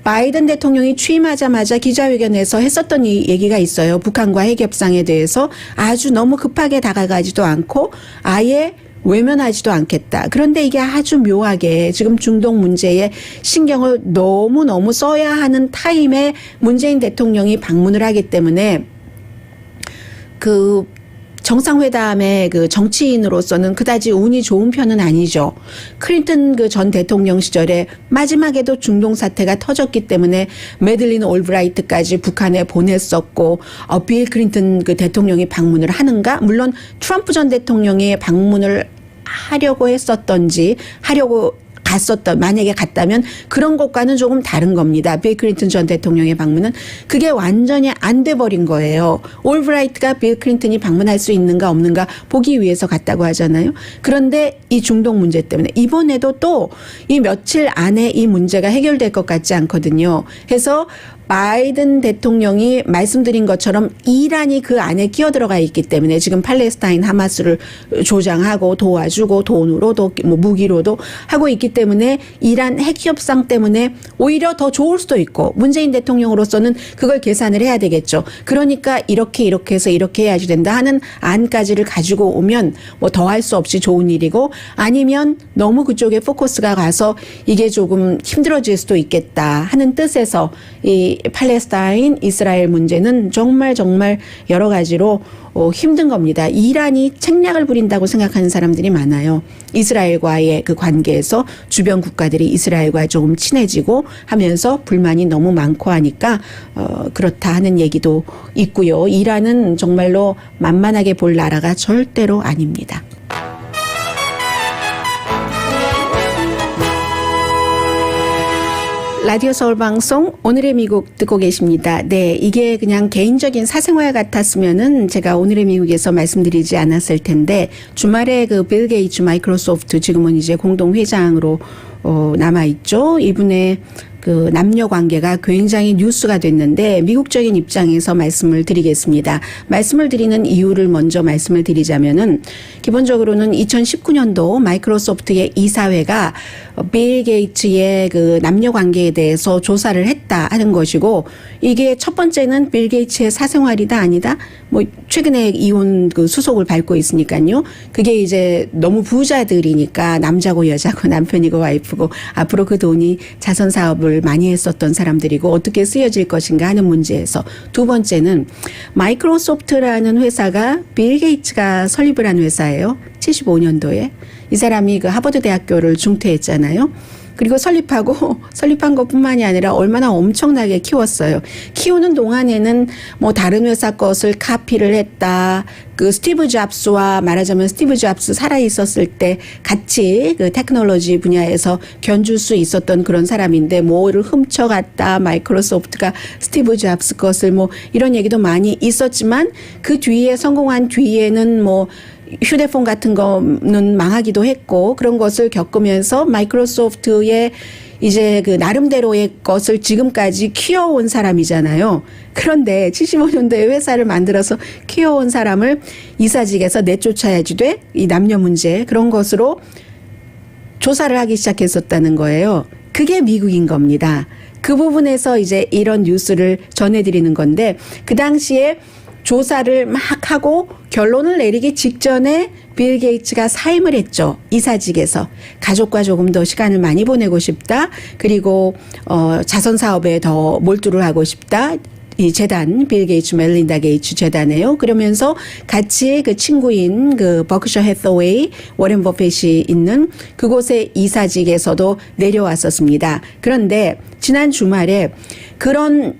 바이든 대통령이 취임하자마자 기자회견에서 했었던 이 얘기가 있어요. 북한과 핵 협상에 대해서 아주 너무 급하게 다가가지도 않고 아예 외면하지도 않겠다. 그런데 이게 아주 묘하게 지금 중동 문제에 신경을 너무너무 써야 하는 타임에 문재인 대통령이 방문을 하기 때문에 그 정상회담의 그 정치인으로서는 그다지 운이 좋은 편은 아니죠. 클린턴 그 전 대통령 시절에 마지막에도 중동 사태가 터졌기 때문에 매들린 올브라이트까지 북한에 보냈었고 빌 클린턴 그 대통령이 방문을 하는가? 물론 트럼프 전 대통령이 방문을 하려고 했었던지 만약에 갔다면 그런 것과는 조금 다른 겁니다. 빌 클린턴 전 대통령의 방문은 그게 완전히 안 돼버린 거예요. 올브라이트가 빌 클린턴이 방문할 수 있는가 없는가 보기 위해서 갔다고 하잖아요. 그런데 이 중동 문제 때문에 이번에도 또 이 며칠 안에 이 문제가 해결될 것 같지 않거든요. 해서 바이든 대통령이 말씀드린 것처럼 이란이 그 안에 끼어들어가 있기 때문에 지금 팔레스타인 하마스를 조장하고 도와주고 돈으로도 뭐 무기로도 하고 있기 때문에 이란 핵 협상 때문에 오히려 더 좋을 수도 있고 문재인 대통령으로서는 그걸 계산을 해야 되겠죠. 그러니까 이렇게 해서 이렇게 해야지 된다 하는 안까지를 가지고 오면 뭐 더 할 수 없이 좋은 일이고 아니면 너무 그쪽에 포커스가 가서 이게 조금 힘들어질 수도 있겠다 하는 뜻에서 이 팔레스타인 이스라엘 문제는 정말 여러 가지로 힘든 겁니다. 이란이 책략을 부린다고 생각하는 사람들이 많아요. 이스라엘과의 그 관계에서 주변 국가들이 이스라엘과 조금 친해지고 하면서 불만이 너무 많고 하니까 그렇다 하는 얘기도 있고요. 이란은 정말로 만만하게 볼 나라가 절대로 아닙니다. 라디오 서울 방송 오늘의 미국 듣고 계십니다. 네, 이게 그냥 개인적인 사생활 같았으면은 제가 오늘의 미국에서 말씀드리지 않았을 텐데 주말에 그 빌 게이츠 마이크로소프트 지금은 이제 공동 회장으로 남아 있죠. 이분의 그 남녀 관계가 굉장히 뉴스가 됐는데 미국적인 입장에서 말씀을 드리겠습니다. 말씀을 드리는 이유를 먼저 말씀을 드리자면은 기본적으로는 2019년도 마이크로소프트의 이사회가 빌 게이츠의 그 남녀 관계에 대해서 조사를 했다 하는 것이고 이게 첫 번째는 빌 게이츠의 사생활이다 아니다 뭐 최근에 이혼 그 수속을 밟고 있으니까요. 그게 이제 너무 부자들이니까 남자고 여자고 남편이고 와이프고 앞으로 그 돈이 자선 사업을 많이 했었던 사람들이고 어떻게 쓰여질 것인가 하는 문제에서 두 번째는 마이크로소프트라는 회사가 빌 게이츠가 설립을 한 회사예요. 75년도에. 이 사람이 그 하버드 대학교를 중퇴했잖아요. 그리고 설립한 것뿐만이 아니라 얼마나 엄청나게 키웠어요. 키우는 동안에는 뭐 다른 회사 것을 카피를 했다. 그 스티브 잡스와 말하자면 스티브 잡스 살아 있었을 때 같이 그 테크놀로지 분야에서 견줄 수 있었던 그런 사람인데 뭐를 훔쳐갔다. 마이크로소프트가 스티브 잡스 것을 뭐 이런 얘기도 많이 있었지만 그 뒤에 성공한 뒤에는 뭐 휴대폰 같은 거는 망하기도 했고 그런 것을 겪으면서 마이크로소프트의 이제 그 나름대로의 것을 지금까지 키워온 사람이잖아요. 그런데 75년도에 회사를 만들어서 키워온 사람을 이사직에서 내쫓아야지 돼? 이 남녀 문제 그런 것으로 조사를 하기 시작했었다는 거예요. 그게 미국인 겁니다. 그 부분에서 이제 이런 뉴스를 전해드리는 건데 그 당시에 조사를 막 하고 결론을 내리기 직전에 빌 게이츠가 사임을 했죠. 이사직에서. 가족과 조금 더 시간을 많이 보내고 싶다. 그리고 자선 사업에 더 몰두를 하고 싶다. 이 재단, 빌 게이츠, 멜린다 게이츠 재단이에요. 그러면서 같이 그 친구인 그 버크셔 해서웨이, 워렌 버핏이 있는 그곳의 이사직에서도 내려왔었습니다. 그런데 지난 주말에 그런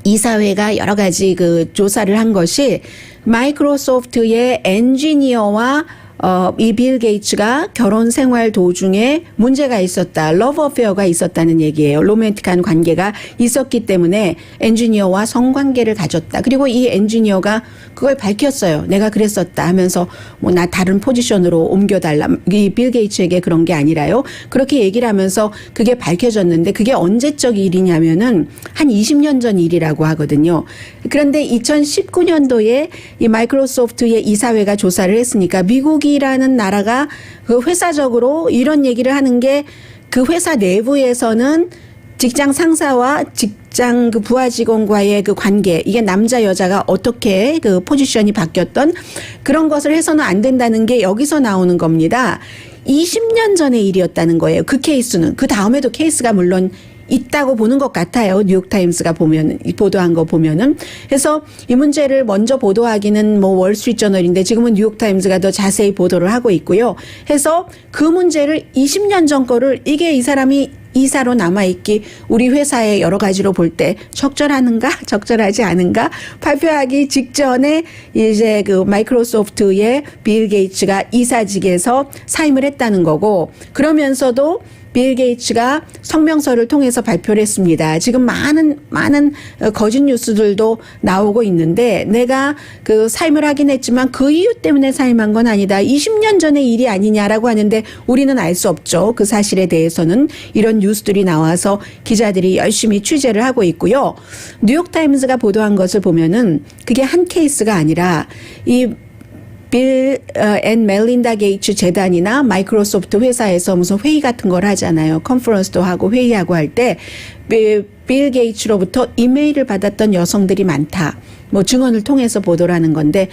이사회가 여러 가지 그 조사를 한 것이 마이크로소프트의 엔지니어와 이 빌 게이츠가 결혼 생활 도중에 문제가 있었다. 러브 어페어가 있었다는 얘기예요. 로맨틱한 관계가 있었기 때문에 엔지니어와 성관계를 가졌다. 그리고 이 엔지니어가 그걸 밝혔어요. 내가 그랬었다 하면서 뭐 나 다른 포지션으로 옮겨달라. 이 빌 게이츠에게 그런 게 아니라요. 그렇게 얘기를 하면서 그게 밝혀졌는데 그게 언제적 일이냐면은 한 20년 전 일이라고 하거든요. 그런데 2019년도에 이 마이크로소프트의 이사회가 조사를 했으니까 미국이라는 나라가 그 회사적으로 이런 얘기를 하는 게 그 회사 내부에서는 직장 상사와 직장 그 부하 직원과의 그 관계, 이게 남자 여자가 어떻게 그 포지션이 바뀌었던 그런 것을 해서는 안 된다는 게 여기서 나오는 겁니다. 20년 전의 일이었다는 거예요. 그 케이스는. 그 다음에도 케이스가 물론 있다고 보는 것 같아요. 뉴욕타임스가 보면, 보도한 거 보면은. 그래서 이 문제를 먼저 보도하기는 뭐 월스트리트저널인데 지금은 뉴욕타임스가 더 자세히 보도를 하고 있고요. 해서 그 문제를 20년 전 거를 이게 이 사람이 이사로 남아있기 우리 회사의 여러 가지로 볼 때 적절하는가 적절하지 않은가 발표하기 직전에 이제 그 마이크로소프트의 빌 게이츠가 이사직에서 사임을 했다는 거고 그러면서도 빌 게이츠가 성명서를 통해서 발표를 했습니다. 지금 많은 거짓 뉴스들도 나오고 있는데 내가 그 사임을 하긴 했지만 그 이유 때문에 사임한 건 아니다. 20년 전의 일이 아니냐라고 하는데 우리는 알 수 없죠. 그 사실에 대해서는 이런 뉴스들이 나와서 기자들이 열심히 취재를 하고 있고요. 뉴욕타임즈가 보도한 것을 보면은 그게 한 케이스가 아니라 이 빌 앤 멜린다 게이츠 재단이나 마이크로소프트 회사에서 무슨 회의 같은 걸 하잖아요. 컨퍼런스도 하고 회의하고 할 때 빌 게이츠로부터 이메일을 받았던 여성들이 많다. 뭐 증언을 통해서 보도를 하는 건데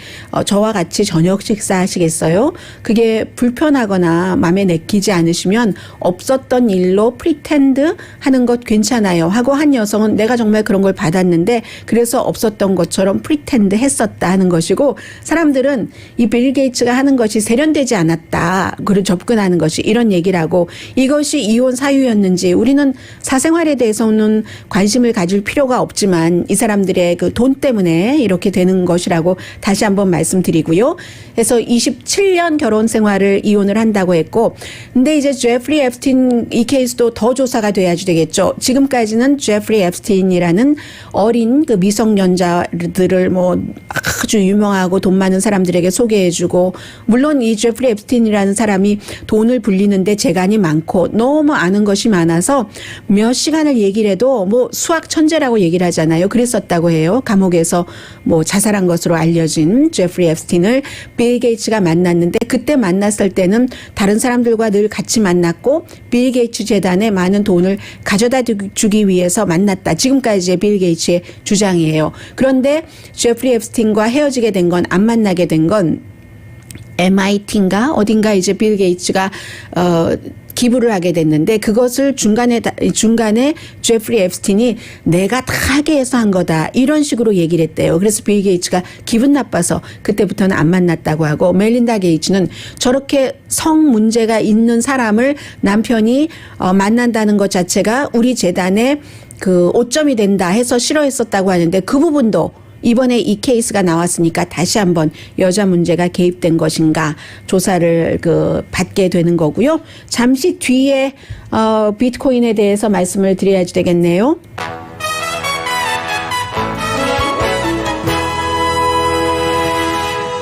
저와 같이 저녁 식사하시겠어요? 그게 불편하거나 마음에 내키지 않으시면 없었던 일로 프리텐드 하는 것 괜찮아요 하고 한 여성은 내가 정말 그런 걸 받았는데 그래서 없었던 것처럼 프리텐드 했었다 하는 것이고 사람들은 이 빌 게이츠가 하는 것이 세련되지 않았다. 그리고 접근하는 것이 이런 얘기를 하고 이것이 이혼 사유였는지 우리는 사생활에 대해서는 관심을 가질 필요가 없지만 이 사람들의 그 돈 때문에 이렇게 되는 것이라고 다시 한번 말씀드리고요. 그래서 27년 결혼 생활을 이혼을 한다고 했고 근데 이제 제프리 앱스틴 이 케이스도 더 조사가 돼야지 되겠죠. 지금까지는 제프리 앱스틴이라는 어린 그 미성년자들을 뭐 아주 유명하고 돈 많은 사람들에게 소개해주고 물론 이 제프리 앱스틴이라는 사람이 돈을 불리는데 재간이 많고 너무 아는 것이 많아서 몇 시간을 얘기를 해도 뭐 수학 천재라고 얘기를 하잖아요. 그랬었다고 해요. 감옥에서 뭐 자살한 것으로 알려진 제프리 앱스틴을 빌 게이츠가 만났는데 그때 만났을 때는 다른 사람들과 늘 같이 만났고 빌 게이츠 재단에 많은 돈을 가져다 주기 위해서 만났다. 지금까지의 빌 게이츠의 주장이에요. 그런데 제프리 앱스틴과 헤어지게 된 건 안 만나게 된 건 MIT인가 어딘가 이제 빌 게이츠가 기부를 하게 됐는데 그것을 중간에 제프리 앱스틴이 내가 다 하게 해서 한 거다 이런 식으로 얘기를 했대요. 그래서 빌 게이츠가 기분 나빠서 그때부터는 안 만났다고 하고 멜린다 게이츠는 저렇게 성 문제가 있는 사람을 남편이 만난다는 것 자체가 우리 재단의 그 오점이 된다 해서 싫어했었다고 하는데 그 부분도 이번에 이 케이스가 나왔으니까 다시 한번 여자 문제가 개입된 것인가 조사를 받게 되는 거고요. 잠시 뒤에 비트코인에 대해서 말씀을 드려야지 되겠네요.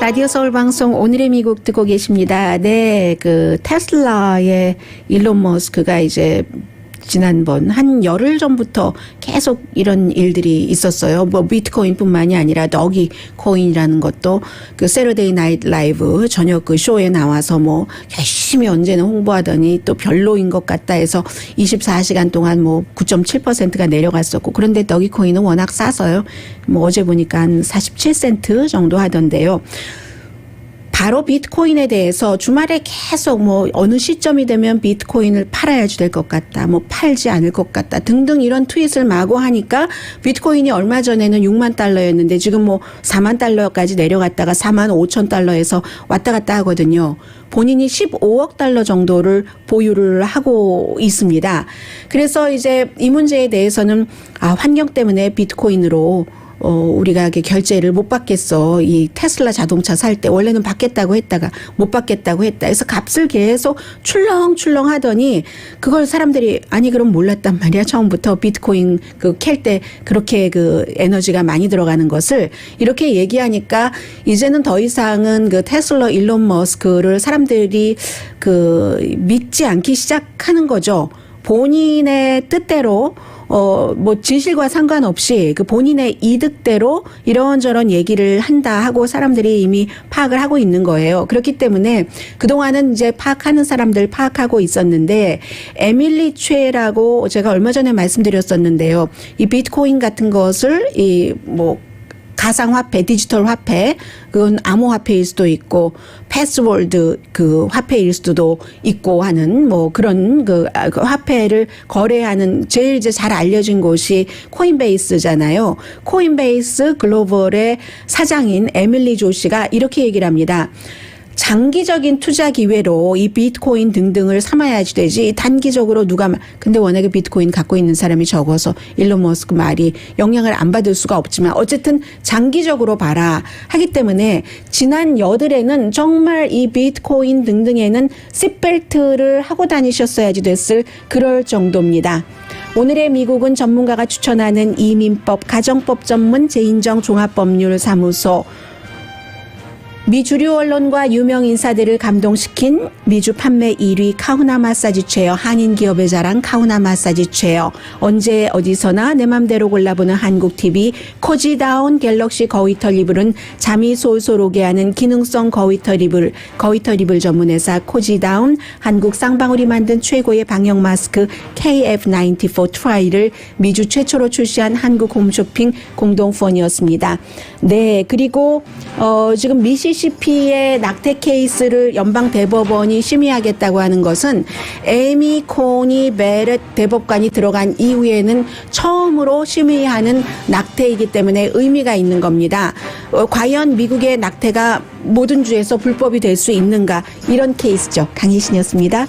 라디오 서울 방송 오늘의 미국 듣고 계십니다. 네, 그 테슬라의 일론 머스크가 이제 지난번 한 열흘 전부터 계속 이런 일들이 있었어요. 뭐 비트코인뿐만이 아니라 너기 코인이라는 것도 그 세러데이 나이트 라이브 저녁 그 쇼에 나와서 뭐 열심히 언제는 홍보하더니 또 별로인 것 같다 해서 24시간 동안 뭐 9.7%가 내려갔었고 그런데 너기 코인은 워낙 싸서요. 뭐 어제 보니까 한 47센트 정도 하던데요. 바로 비트코인에 대해서 주말에 계속 뭐 어느 시점이 되면 비트코인을 팔아야지 될 것 같다. 뭐 팔지 않을 것 같다. 등등 이런 트윗을 마구 하니까 비트코인이 얼마 전에는 6만 달러였는데 지금 뭐 4만 달러까지 내려갔다가 4만 5천 달러에서 왔다 갔다 하거든요. 본인이 15억 달러 정도를 보유를 하고 있습니다. 그래서 이제 이 문제에 대해서는 환경 때문에 비트코인으로 우리가 이렇게 결제를 못 받겠어. 이 테슬라 자동차 살 때 원래는 받겠다고 했다가 못 받겠다고 했다. 그래서 값을 계속 출렁출렁 하더니 그걸 사람들이 아니 그럼 몰랐단 말이야. 처음부터 비트코인 캘 때 그렇게 에너지가 많이 들어가는 것을 이렇게 얘기하니까 이제는 더 이상은 테슬라 일론 머스크를 사람들이 믿지 않기 시작하는 거죠. 본인의 뜻대로 뭐 진실과 상관없이 본인의 이득대로 이런저런 얘기를 한다 하고 사람들이 이미 파악을 하고 있는 거예요. 그렇기 때문에 그동안은 이제 파악하는 사람들 파악하고 있었는데 에밀리 최라고 제가 얼마 전에 말씀드렸었는데요. 이 비트코인 같은 것을 가상화폐, 디지털 화폐, 그건 암호화폐일 수도 있고, 패스월드 화폐일 수도 있고 하는 그런 화폐를 거래하는 제일 이제 잘 알려진 곳이 코인베이스잖아요. 코인베이스 글로벌의 사장인 에밀리 조 씨가 이렇게 얘기를 합니다. 장기적인 투자 기회로 이 비트코인 등등을 삼아야지 되지 단기적으로 근데 워낙에 비트코인 갖고 있는 사람이 적어서 일론 머스크 말이 영향을 안 받을 수가 없지만 어쨌든 장기적으로 봐라 하기 때문에 지난 여들에는 정말 이 비트코인 등등에는 싯벨트를 하고 다니셨어야지 됐을 그럴 정도입니다. 오늘의 미국은 전문가가 추천하는 이민법, 가정법 전문 재인정 종합법률사무소 미 주류 언론과 유명 인사들을 감동시킨 미주 판매 1위 카우나 마사지 체어, 한인 기업의 자랑 카우나 마사지 체어, 언제 어디서나 내 맘대로 골라보는 한국 TV, 코지다운 갤럭시 거위털 이불은 잠이 솔솔 오게 하는 기능성 거위털 이불 전문회사 코지다운, 한국 쌍방울이 만든 최고의 방역 마스크 KF94 트라이를 미주 최초로 출시한 한국 홈쇼핑 공동 후원이었습니다. 네, 그리고 지금 미시시피의 낙태 케이스를 연방 대법원이 심의하겠다고 하는 것은 에미 코니 베렛 대법관이 들어간 이후에는 처음으로 심의하는 낙태이기 때문에 의미가 있는 겁니다. 과연 미국의 낙태가 모든 주에서 불법이 될 수 있는가, 이런 케이스죠. 강희신이었습니다.